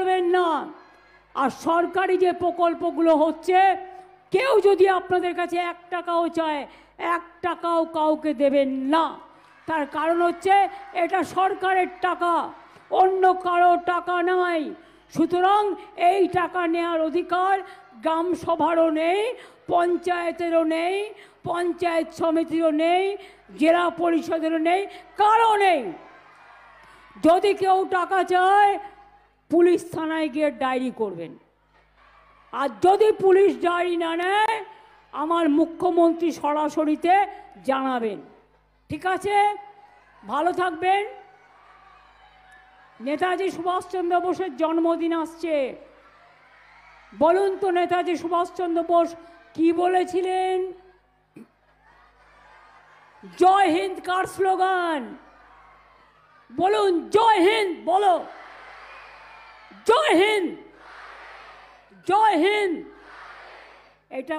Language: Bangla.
করবেন না। আর সরকারি যে প্রকল্পগুলো হচ্ছে, কেউ যদি আপনাদের কাছে 1 টাকাও চায়, 1 টাকাও কাউকে দেবেন না। তার কারণ হচ্ছে এটা সরকারের টাকা, অন্য কারো টাকা নয়। সুতরাং এই টাকা নেওয়ার অধিকার গ্রাম সভারও নেই, পঞ্চায়েতেরও নেই, পঞ্চায়েত সমিতিরও নেই, জেলা পরিষদেরও নেই, কারও নেই। যদি কেউ টাকা চায়, পুলিশ থানায় গিয়ে ডায়েরি করবেন। আর যদি পুলিশ ডায়েরি না নেয়, আমার মুখ্যমন্ত্রী সরাসরিতে জানাবেন। ঠিক আছে? ভালো থাকবেন। নেতাজি সুভাষচন্দ্র বোসের জন্মদিন আসছে। বলুন তো নেতাজি সুভাষচন্দ্র বোস কি বলেছিলেন? জয় হিন্দ কার স্লোগান? বলুন জয় হিন্দ, বলো জয় হিন্দ, জয় হিন্দ। এটা